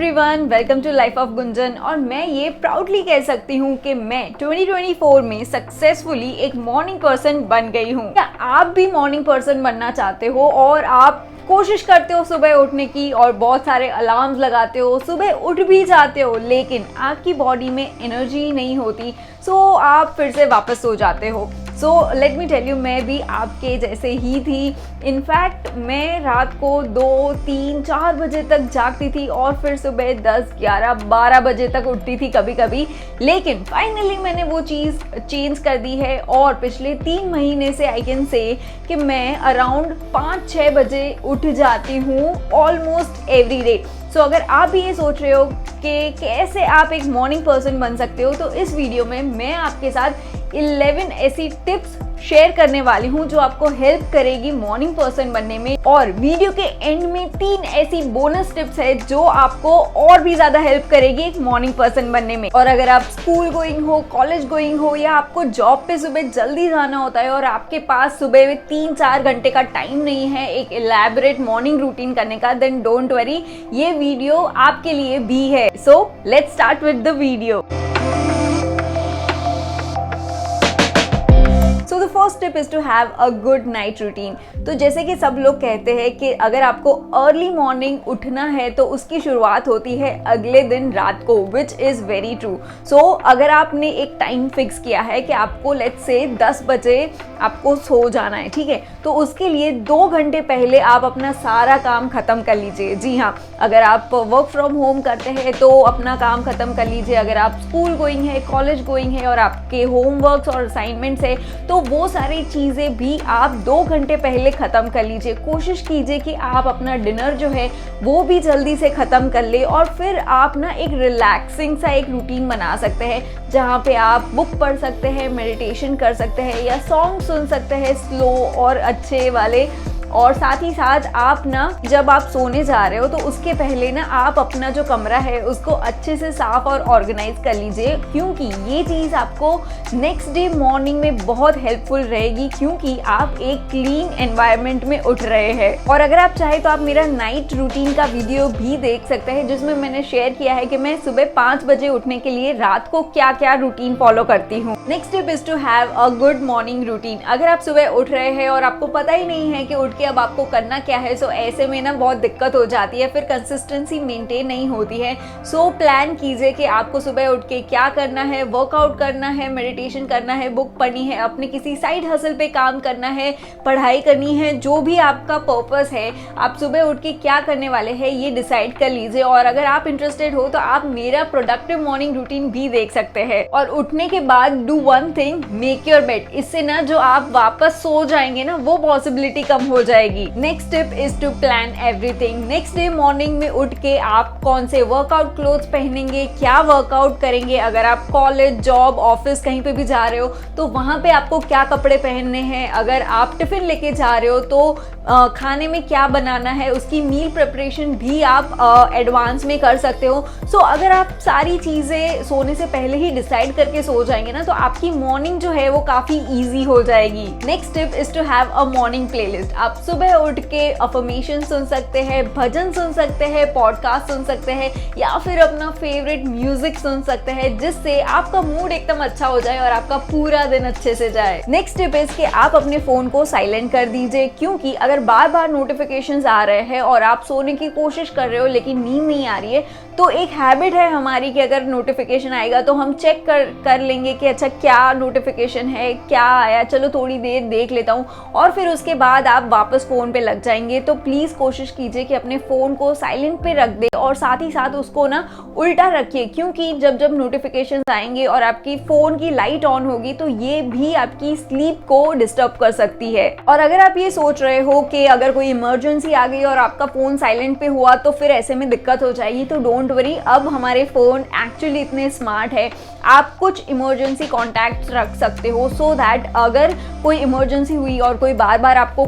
Everyone, welcome to life of Gunjan. और मैं ये प्राउडली कह सकती हूँ कि मैं 2024 में सक्सेसफुली एक मॉर्निंग पर्सन बन गई हूँ। क्या आप भी मॉर्निंग पर्सन बनना चाहते हो और आप कोशिश करते हो सुबह उठने की और बहुत सारे अलार्म्स लगाते हो, सुबह उठ भी जाते हो, लेकिन आपकी बॉडी में एनर्जी नहीं होती, सो आप फिर से वापस सो जाते हो। So let me tell you, मैं भी आपके जैसे ही थी। इनफैक्ट मैं रात को 2, 3, 4 बजे तक जागती थी और फिर सुबह 10, 11, 12 बजे तक उठती थी कभी कभी। लेकिन फाइनली मैंने वो चीज़ चेंज कर दी है और पिछले 3 महीने से आई कैन से कि मैं अराउंड 5-6 बजे उठ जाती हूँ ऑलमोस्ट एवरी डे। सो अगर आप भी ये सोच रहे हो कि कैसे आप एक मॉर्निंग पर्सन बन सकते हो, तो इस वीडियो में मैं आपके साथ 11 ऐसी टिप्स शेयर करने वाली हूँ जो आपको हेल्प करेगी मॉर्निंग पर्सन बनने में। और वीडियो के एंड में 3 ऐसी बोनस टिप्स है जो आपको और भी ज्यादा हेल्प करेगी एक मॉर्निंग पर्सन बनने में। और अगर आप स्कूल गोइंग हो, कॉलेज गोइंग हो, या आपको जॉब पे सुबह जल्दी जाना होता है और आपके पास सुबह में 3-4 घंटे का टाइम नहीं है एक इलैबोरेट मॉर्निंग रूटीन करने का, देन डोंट वरी, ये वीडियो आपके लिए भी है। So let's start with the video. So the first tip is to have a good night routine। तो जैसे कि सब लोग कहते हैं कि अगर आपको अर्ली मॉर्निंग उठना है तो उसकी शुरुआत होती है अगले दिन रात को, विच इज़ वेरी ट्रू। सो अगर आपने एक टाइम फिक्स किया है कि आपको लेट्स से 10 बजे आपको सो जाना है, ठीक है, तो उसके लिए 2 घंटे पहले आप अपना सारा काम ख़त्म कर लीजिए। जी हाँ, अगर आप वर्क फ्रॉम होम करते हैं तो अपना काम ख़त्म कर लीजिए। अगर आप स्कूल गोइंग है, कॉलेज गोइंग है और आपके होमवर्क्स और असाइनमेंट्स है तो वो सारी चीज़ें भी आप 2 घंटे पहले ख़त्म कर लीजिए। कोशिश कीजिए कि आप अपना डिनर जो है वो भी जल्दी से ख़त्म कर ले और फिर आप ना एक रिलैक्सिंग सा एक रूटीन बना सकते हैं जहाँ पे आप बुक पढ़ सकते हैं, मेडिटेशन कर सकते हैं या सॉन्ग सुन सकते हैं स्लो और अच्छे वाले। और साथ ही साथ आप ना जब आप सोने जा रहे हो तो उसके पहले ना आप अपना जो कमरा है उसको अच्छे से साफ और ऑर्गेनाइज कर लीजिए, क्योंकि ये चीज़ आपको नेक्स्ट डे मॉर्निंग में बहुत हेल्पफुल रहेगी, क्योंकि आप एक क्लीन एनवायरनमेंट में उठ रहे हैं। और अगर आप चाहे तो आप मेरा नाइट रूटीन का वीडियो भी देख सकते हैं जिसमें मैंने शेयर किया है कि मैं सुबह 5 बजे उठने के लिए रात को क्या क्या रूटीन फॉलो करती हूँ। Next tip is to have a good morning routine. अगर आप सुबह उठ रहे हैं और आपको पता ही नहीं है कि उठ के अब आपको करना क्या है, सो ऐसे में ना बहुत दिक्कत हो जाती है, फिर कंसिस्टेंसी मेंटेन नहीं होती है। सो प्लान कीजिए कि आपको सुबह उठ के क्या करना है, वर्कआउट करना है, मेडिटेशन करना है, बुक पढ़नी है, अपने किसी साइड हसल पे काम करना है, पढ़ाई करनी है, जो भी आपका पर्पस है, आप सुबह उठ के क्या करने वाले हैं ये डिसाइड कर लीजिए। और अगर आप इंटरेस्टेड हो तो आप मेरा प्रोडक्टिव मॉर्निंग रूटीन भी देख सकते हैं। और उठने के बाद do one thing, make your bed. इससे ना जो आप वापस सो जाएंगे ना वो पॉसिबिलिटी कम हो जाएगी। Next tip is to plan everything. Next day morning में उठ के आप कौन से वर्कआउट क्लोथ्स पहनेंगे, क्या वर्कआउट करेंगे, अगर आप कॉलेज, जॉब, ऑफिस कहीं पे भी जा रहे हो तो वहाँ पे आपको क्या कपड़े पहनने हैं, अगर आप टिफिन लेके जा रहे हो तो खाने में क्या बनाना है, उसकी मील प्रिपरेशन भी आप एडवांस में कर सकते हो। सो अगर आप सारी चीज़ें सोने से पहले ही डिसाइड करके सो जाएंगे ना तो आपकी मॉर्निंग जो है वो काफ़ी ईजी हो जाएगी। Next tip is to have a morning playlist. आप सुबह उठ के अफर्मेशन सुन सकते हैं, भजन सुन सकते हैं, पॉडकास्ट सुन सकते हैं या फिर अपना फेवरेट म्यूजिक सुन सकते हैं, जिससे आपका मूड एकदम अच्छा हो जाए और आपका पूरा दिन अच्छे से जाए। नेक्स्ट टिप इज कि आप अपने फ़ोन को साइलेंट कर दीजिए, क्योंकि अगर बार बार नोटिफिकेशंस आ रहे हैं और आप सोने की कोशिश कर रहे हो लेकिन नींद नहीं आ रही है, तो एक हैबिट है हमारी कि अगर नोटिफिकेशन आएगा तो हम चेक कर लेंगे कि अच्छा क्या नोटिफिकेशन है, क्या आया, चलो थोड़ी देर देख लेता हूँ, और फिर उसके बाद आप वापस फ़ोन पे लग जाएंगे। तो प्लीज़ कोशिश कीजिए कि अपने फ़ोन को साइलेंट पे रख दे और साथ ही साथ उसको ना उल्टा रखिए, क्योंकि जब जब नोटिफिकेशन आएंगे और आपकी फ़ोन की लाइट ऑन होगी तो ये भी आपकी स्लीप को डिस्टर्ब कर सकती है। और अगर आप ये सोच रहे हो कि अगर कोई इमरजेंसी आ गई और आपका फ़ोन साइलेंट पे हुआ तो फिर ऐसे में दिक्कत हो जाएगी, तो डोंट वरी, अब हमारे फ़ोन एक्चुअली इतने स्मार्ट है, आप कुछ इमरजेंसी कॉन्टैक्ट्स रख सकते हो, सो दैट अगर कोई इमरजेंसी हुई और कोई बार बार आपको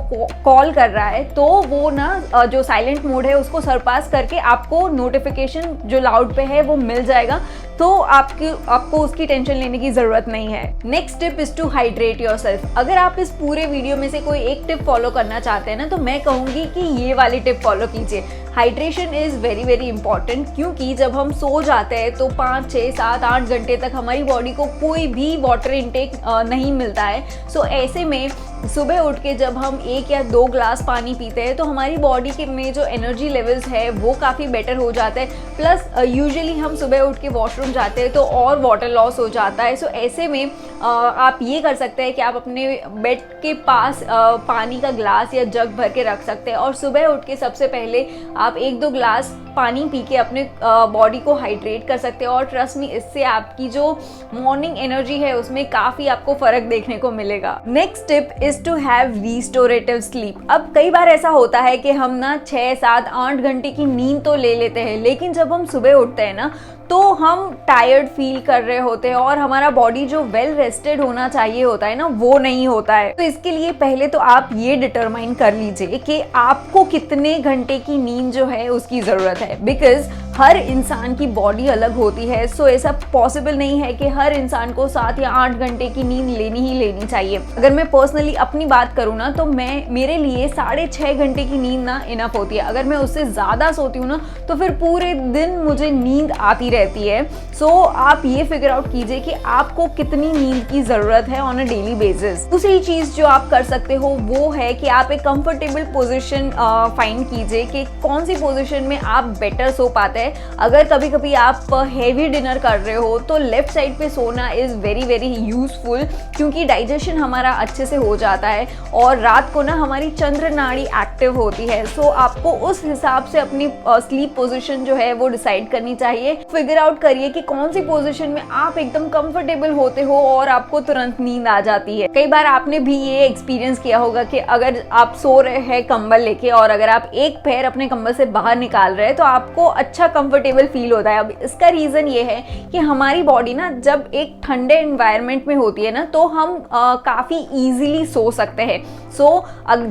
कॉल कर रहा है तो वो ना जो साइलेंट मोड है उसको सरपास करके आपको नोटिफिकेशन जो लाउड पे है वो मिल जाएगा, तो आपको उसकी टेंशन लेने की ज़रूरत नहीं है। Next tip is to hydrate yourself. अगर आप इस पूरे वीडियो में से कोई एक टिप फॉलो करना चाहते हैं ना, तो मैं कहूँगी कि ये वाली टिप फॉलो कीजिए। Hydration is very very important, क्योंकि जब हम सो जाते हैं तो 5, 6, 7, 8 घंटे तक हमारी बॉडी को कोई भी वाटर इनटेक नहीं मिलता है। सो ऐसे में सुबह उठ के जब हम 1 या 2 ग्लास पानी पीते हैं तो हमारी बॉडी के में जो एनर्जी लेवल्स है वो काफ़ी बेटर हो जाता है। प्लस यूजुअली हम सुबह उठ के वॉशरूम जाते हैं तो और वाटर लॉस हो जाता है। सो ऐसे में आप ये कर सकते हैं कि आप अपने बेड के पास पानी का ग्लास या जग भर के रख सकते हैं और सुबह उठ के सबसे पहले आप 1-2 ग्लास पानी पी के अपने बॉडी को हाइड्रेट कर सकते हैं। और ट्रस्ट मी, इससे आपकी जो मॉर्निंग एनर्जी है उसमें काफ़ी आपको फ़र्क देखने को मिलेगा। Next tip is to have restorative sleep. अब कई बार ऐसा होता है कि हम ना 6, 7, 8 घंटे की नींद तो ले लेते हैं, लेकिन जब हम सुबह उठते हैं ना तो हम टायर्ड फील कर रहे होते हैं और हमारा बॉडी जो वेल रेस्टेड होना चाहिए होता है ना, वो नहीं होता है। तो इसके लिए पहले तो आप ये डिटरमाइन कर लीजिए कि आपको कितने घंटे की नींद जो है उसकी ज़रूरत है, बिकॉज हर इंसान की बॉडी अलग होती है। सो ऐसा पॉसिबल नहीं है कि हर इंसान को 7 या 8 घंटे की नींद लेनी ही लेनी चाहिए। अगर मैं पर्सनली अपनी बात करूँ ना, तो मेरे लिए 6.5 घंटे की नींद ना इनफ होती है। अगर मैं उससे ज़्यादा सोती हूँ ना तो फिर पूरे दिन मुझे नींद आती रहती है। सो आप ये फिगर आउट कीजिए कि आपको कितनी नींद की ज़रूरत है ऑन अ डेली बेसिस। दूसरी चीज़ जो आप कर सकते हो वो है कि आप एक कंफर्टेबल पोजीशन फाइंड कीजिए कि कौन सी पोजीशन में आप बेटर सो पाते हैं। अगर कभी कभी आप हेवी डिनर कर रहे हो तो लेफ्ट साइड पे सोना इज़ वेरी वेरी यूजफुल, क्योंकि डाइजेशन हमारा अच्छे से हो जाता है और रात को ना हमारी चंद्र नाड़ी एक्टिव होती है। सो आपको उस हिसाब से अपनी स्लीप पोजीशन जो है वो डिसाइड करनी चाहिए। फिगर आउट करिए कि कौन सी पोजीशन में आप एकदम कंफर्टेबल होते हो और आपको तुरंत नींद आ जाती है। कई बार आपने भी ये एक्सपीरियंस किया होगा कि अगर आप सो रहे हैं कंबल लेके और अगर आप एक पैर अपने कंबल से बाहर निकाल रहे हैं तो आपको अच्छा कंफर्टेबल फील होता है। अब इसका रीज़न ये है कि हमारी बॉडी ना जब एक ठंडे एनवायरनमेंट में होती है ना तो हम काफ़ी ईजिली सो सकते हैं।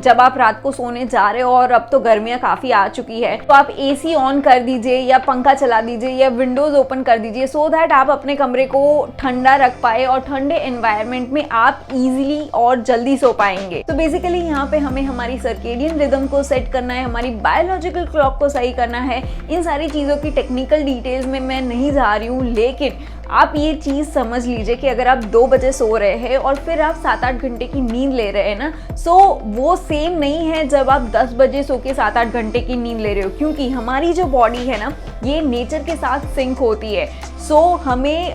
जब आप रात को सोने जा रहे हो और अब तो गर्मियाँ काफ़ी आ चुकी है तो आप AC ऑन कर दीजिए या पंखा चला दीजिए या विंडोज़ ओपन कर दीजिए, सो दैट आप अपने कमरे को ठंडा रख पाए और ठंडे एनवायरनमेंट में आप इजीली और जल्दी सो पाएंगे। तो बेसिकली यहाँ पे हमें हमारी सर्केडियन रिदम को सेट करना है, हमारी बायोलॉजिकल क्लॉक को सही करना है। इन सारी चीज़ों की टेक्निकल डिटेल्स में मैं नहीं जा रही हूँ, लेकिन आप ये चीज़ समझ लीजिए कि अगर आप 2 बजे सो रहे हैं और फिर आप 7-8 घंटे की नींद ले रहे हैं ना, सो वो सेम नहीं है जब आप 10 बजे सो के 7-8 घंटे की नींद ले रहे हो, क्योंकि हमारी जो बॉडी है ना ये नेचर के साथ सिंक होती है। सो हमें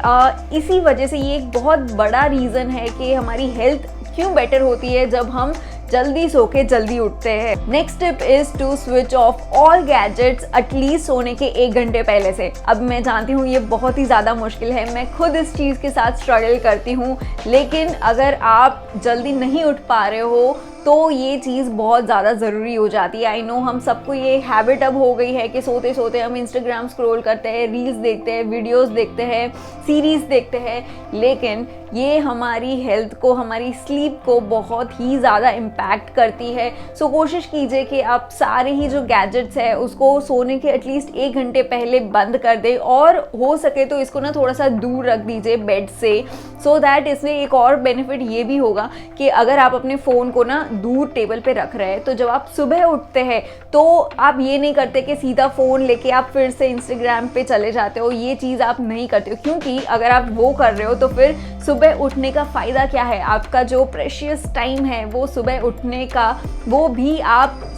इसी वजह से ये एक बहुत बड़ा रीज़न है कि हमारी हेल्थ क्यों बेटर होती है जब हम जल्दी सो के जल्दी उठते हैं। Next tip is to switch off all gadgets at least सोने के 1 घंटे पहले से। अब मैं जानती हूँ ये बहुत ही ज़्यादा मुश्किल है, मैं खुद इस चीज़ के साथ स्ट्रगल करती हूँ, लेकिन अगर आप जल्दी नहीं उठ पा रहे हो तो ये चीज़ बहुत ज़्यादा ज़रूरी हो जाती है। आई नो हम सबको ये हैबिट अब हो गई है कि सोते सोते हम इंस्टाग्राम स्क्रॉल करते हैं, रील्स देखते हैं, वीडियोस देखते हैं, सीरीज़ देखते हैं, लेकिन ये हमारी हेल्थ को, हमारी स्लीप को बहुत ही ज़्यादा इम्पैक्ट करती है। सो कोशिश कीजिए कि आप सारे ही जो गैजेट्स है उसको सोने के एटलीस्ट 1 घंटे पहले बंद कर दें और हो सके तो इसको ना थोड़ा सा दूर रख दीजिए बेड से, सो दैट इसमें एक और बेनिफिट ये भी होगा कि अगर आप अपने फ़ोन को ना दूर टेबल पे रख रहे हैं तो जब आप सुबह उठते हैं तो आप ये नहीं करते कि सीधा फ़ोन लेके आप फिर से इंस्टाग्राम पे चले जाते हो। ये चीज़ आप नहीं करते हो, क्योंकि अगर आप वो कर रहे हो तो फिर सुबह उठने का फ़ायदा क्या है? आपका जो प्रेशियस टाइम है वो सुबह उठने का, वो भी आप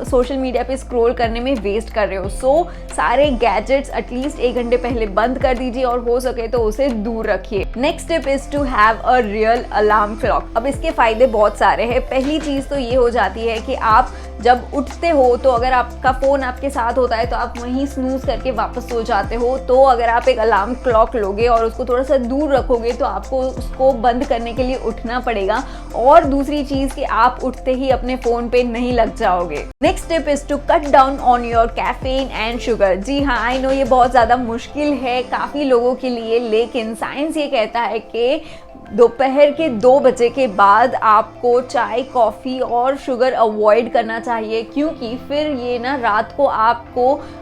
सोशल मीडिया पे स्क्रॉल करने में वेस्ट कर रहे हो। सो सारे गैजेट्स एटलीस्ट 1 घंटे पहले बंद कर दीजिए और हो सके तो उसे दूर रखिए। Next step is to have a real alarm clock. अब इसके फायदे बहुत सारे हैं। पहली चीज़ तो ये हो जाती है कि आप जब उठते हो तो अगर आपका फ़ोन आपके साथ होता है तो आप वहीं स्नूज करके वापस सो जाते हो। तो अगर आप एक अलार्म क्लॉक लोगे और उसको थोड़ा सा दूर रखोगे तो आपको उसको बंद करने के लिए उठना पड़ेगा। और दूसरी चीज़ कि आप उठते ही अपने फ़ोन पे नहीं लग जाओगे। Next step is to cut down on your caffeine and sugar. जी हाँ, आई नो ये बहुत ज़्यादा मुश्किल है काफ़ी लोगों के लिए, लेकिन साइंस ये कहता है कि दोपहर के 2 बजे के बाद आपको चाय, कॉफ़ी और शुगर अवॉइड करना चाहिए, क्योंकि फिर ये ना रात को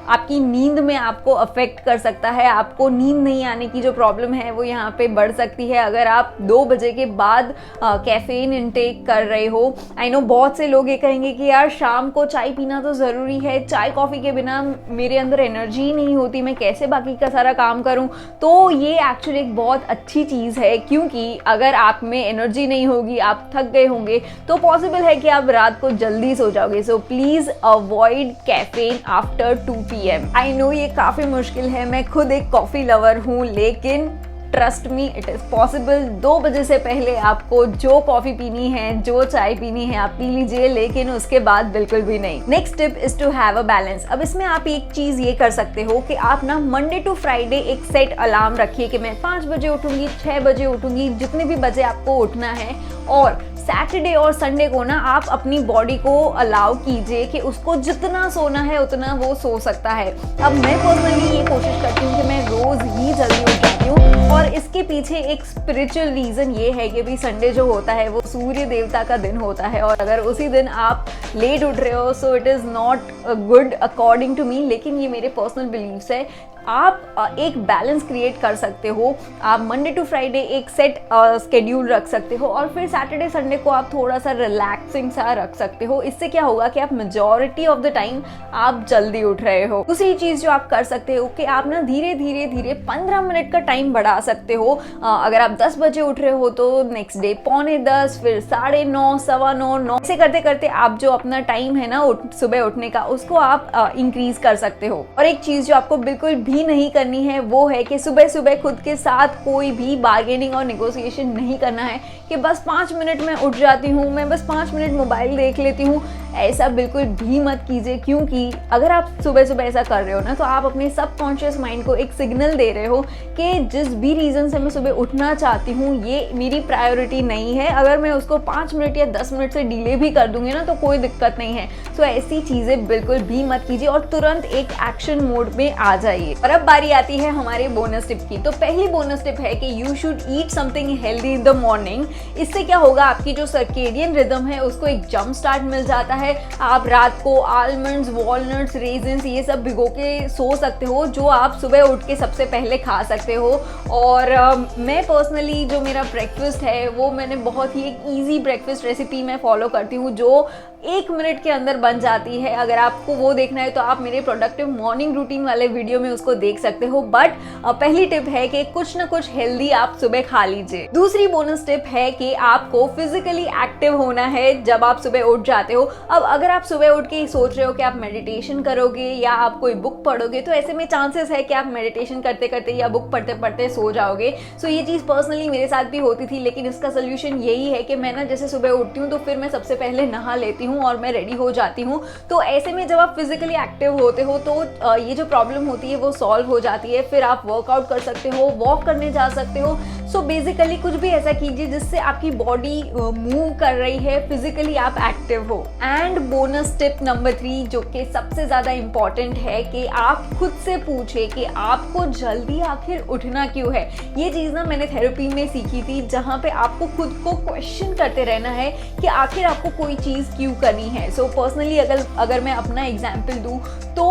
आपकी नींद में आपको अफेक्ट कर सकता है। आपको नींद नहीं आने की जो प्रॉब्लम है वो यहाँ पे बढ़ सकती है अगर आप 2 बजे के बाद कैफीन इनटेक कर रहे हो। आई नो बहुत से लोग ये कहेंगे कि यार शाम को चाय पीना तो ज़रूरी है, चाय कॉफ़ी के बिना मेरे अंदर एनर्जी नहीं होती, मैं कैसे बाकी का सारा काम करूँ। तो ये एक्चुअली एक बहुत अच्छी चीज़ है, क्योंकि अगर आप में एनर्जी नहीं होगी, आप थक गए होंगे, तो पॉसिबल है कि आप रात को जल्दी सो जाओगे। So please avoid caffeine after 2 PM। I know ये काफ़ी मुश्किल है, मैं खुद एक कॉफ़ी लवर हूँ, लेकिन trust me it is possible. 2 बजे से पहले आपको जो कॉफ़ी पीनी है, जो चाय पीनी है आप पी लीजिए, लेकिन उसके बाद बिल्कुल भी नहीं। Next tip is to have a balance. अब इसमें आप एक चीज़ ये कर सकते हो कि आप ना मंडे टू फ्राइडे एक सेट अलार्म रखिए कि मैं 5 बजे उठूंगी, 6 बजे उठूंगी, जितने भी बजे आपको उठना है। और सैटरडे और संडे को ना आप अपनी बॉडी को अलाउ कीजिए कि उसको जितना सोना है उतना वो सो सकता है। अब मैं पर्सनली ये कोशिश करती हूँ कि मैं रोज़ ही जल्दी उठ जाती हूँ, और इसके पीछे एक स्पिरिचुअल रीज़न ये है कि भाई संडे जो होता है वो सूर्य देवता का दिन होता है, और अगर उसी दिन आप लेट उठ रहे हो so it is not good according to me. लेकिन ये मेरे पर्सनल बिलीव्स है। आप एक बैलेंस क्रिएट कर सकते हो। आप मंडे टू फ्राइडे एक सेट स्केड्यूल रख सकते हो, और फिर सैटरडे संडे को आप थोड़ा सा रिलैक्सिंग सा रख सकते हो। इससे क्या होगा कि आप मेजॉरिटी ऑफ द टाइम आप जल्दी उठ रहे हो। दूसरी चीज़ जो आप कर सकते हो कि आप ना धीरे धीरे 15 मिनट का टाइम बढ़ा सकते हो। अगर आप 10 बजे उठ रहे हो तो नेक्स्ट डे 9:45, फिर 9:30, 9:15, 9। ऐसे करते करते आप जो अपना टाइम है ना सुबह उठने का, उसको आप इंक्रीज कर सकते हो। और एक चीज़ जो आपको बिल्कुल भी नहीं करनी है वो है कि सुबह सुबह खुद के साथ कोई भी बार्गेनिंग और नेगोशिएशन नहीं करना है कि बस 5 मिनट में उठ जाती हूँ, मैं बस 5 मिनट मोबाइल देख लेती हूँ। ऐसा बिल्कुल भी मत कीजिए, क्योंकि अगर आप सुबह सुबह ऐसा कर रहे हो ना तो आप अपने सबकॉन्शियस माइंड को एक सिग्नल दे रहे हो कि जिस भी रीज़न से मैं सुबह उठना चाहती हूँ ये मेरी प्रायोरिटी नहीं है। अगर मैं उसको 5 मिनट या 10 मिनट से डिले भी कर दूंगी ना तो कोई दिक्कत नहीं है। सो ऐसी चीज़ें बिल्कुल भी मत कीजिए और तुरंत एक एक्शन मोड में आ जाइए। और अब बारी आती है हमारे बोनस टिप की। तो पहली बोनस टिप है कि you should eat something healthy in the morning. इससे क्या होगा, आपकी जो सर्केडियन रिदम है उसको एक जंप स्टार्ट मिल जाता है। आप रात को आलमंड्स, वॉलनट्स, रेजिन्स ये सब भिगो के सो सकते हो, जो आप सुबह उठ के सबसे पहले खा सकते हो। और मैं पर्सनली जो मेरा ब्रेकफास्ट है वो मैंने बहुत ही एक ईजी ब्रेकफास्ट रेसिपी मैं फॉलो करती हूँ जो 1 मिनट के अंदर बन जाती है। अगर आपको वो देखना है तो आप मेरे प्रोडक्टिव मॉर्निंग रूटीन वाले वीडियो में उसको देख सकते हो। बट पहली टिप है कि कुछ ना कुछ हेल्दी आप सुबह खा लीजिए। दूसरी बोनस टिप है कि आपको फिजिकली एक्टिव होना है जब आप सुबह उठ जाते हो। अब अगर आप सुबह उठ के सोच रहे हो कि आप मेडिटेशन करोगे या आप कोई बुक पढ़ोगे, तो ऐसे में चांसेस है कि आप मेडिटेशन करते करते या बुक पढ़ते पढ़ते सो जाओगे। सो ये चीज़ पर्सनली मेरे साथ भी होती थी, लेकिन इसका सोल्यूशन यही है कि मैं ना जैसे सुबह उठती हूँ तो फिर मैं सबसे पहले नहा लेती हूँ और मैं रेडी हो जाती हूँ। तो ऐसे में जब आप फिजिकली एक्टिव होते हो तो ये जो प्रॉब्लम होती है वो सॉल्व हो जाती है। फिर आप वर्कआउट कर सकते हो, वॉक करने जा सकते हो। सो बेसिकली कुछ भी ऐसा कीजिए जिससे आपकी बॉडी मूव कर रही है, फिजिकली आप एक्टिव हो। एंड बोनस टिप नंबर 3 जो कि सबसे ज़्यादा इम्पॉर्टेंट है कि आप खुद से पूछे कि आपको जल्दी आखिर उठना क्यों है। ये चीज़ ना मैंने थेरेपी में सीखी थी, जहाँ पे आपको खुद को क्वेश्चन करते रहना है कि आखिर आपको कोई चीज़ क्यों करनी है। सो पर्सनली अगर मैं अपना एग्जाम्पल दूँ तो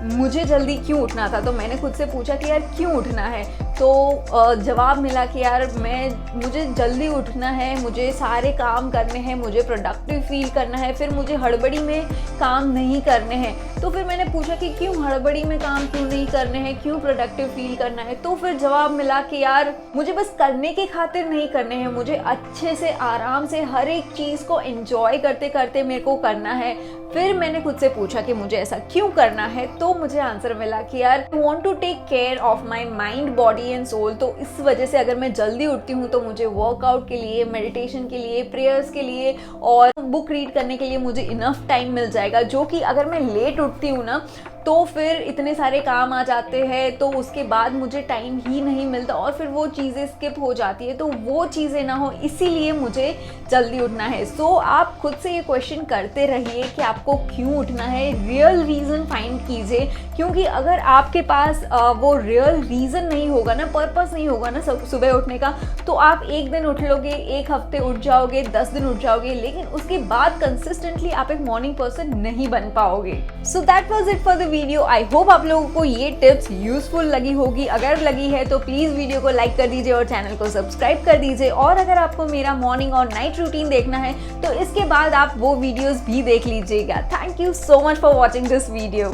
मुझे जल्दी क्यों उठना था, तो मैंने खुद से पूछा कि यार क्यों उठना है। तो जवाब मिला कि यार मुझे जल्दी उठना है, मुझे सारे काम करने हैं, मुझे प्रोडक्टिव फील करना है, फिर मुझे हड़बड़ी में काम नहीं करने हैं। तो फिर मैंने पूछा कि क्यों हड़बड़ी में काम क्यों नहीं करने हैं, क्यों प्रोडक्टिव फील करना है। तो फिर जवाब मिला कि यार मुझे बस करने के खातिर नहीं करने हैं, मुझे अच्छे से आराम से हर एक चीज़ को एंजॉय करते करते मेरे को करना है। फिर मैंने खुद से पूछा कि मुझे ऐसा क्यों करना है, तो मुझे आंसर मिला कि यार I want to take care of my mind, body and soul. तो इस वजह से अगर मैं जल्दी उठती हूँ तो मुझे वर्कआउट के लिए, मेडिटेशन के लिए, प्रेयर्स के लिए और बुक रीड करने के लिए मुझे इनफ टाइम मिल जाएगा। जो कि अगर मैं लेट उठती हूँ ना तो फिर इतने सारे काम आ जाते हैं, तो उसके बाद मुझे टाइम ही नहीं मिलता और फिर वो चीज़ें स्किप हो जाती है। तो वो चीज़ें ना हो इसीलिए मुझे जल्दी उठना है। सो आप खुद से ये क्वेश्चन करते रहिए कि आपको क्यों उठना है, रियल रीज़न फाइंड कीजिए, क्योंकि अगर आपके पास वो रियल रीज़न नहीं होगा ना, पर्पस नहीं होगा ना सुबह उठने का, तो आप एक दिन उठ लोगे, एक हफ्ते उठ जाओगे, 10 दिन उठ जाओगे, लेकिन उसके बाद कंसिस्टेंटली आप एक मॉर्निंग पर्सन नहीं बन पाओगे। So that was it for the video. I hope आप लोगों को ये टिप्स यूजफुल लगी होगी। अगर लगी है तो प्लीज़ वीडियो को लाइक कर दीजिए और चैनल को सब्सक्राइब कर दीजिए। और अगर आपको मेरा मॉर्निंग और नाइट रूटीन देखना है तो इसके बाद आप वो वीडियोस भी देख लीजिएगा। Thank you so much for watching this video.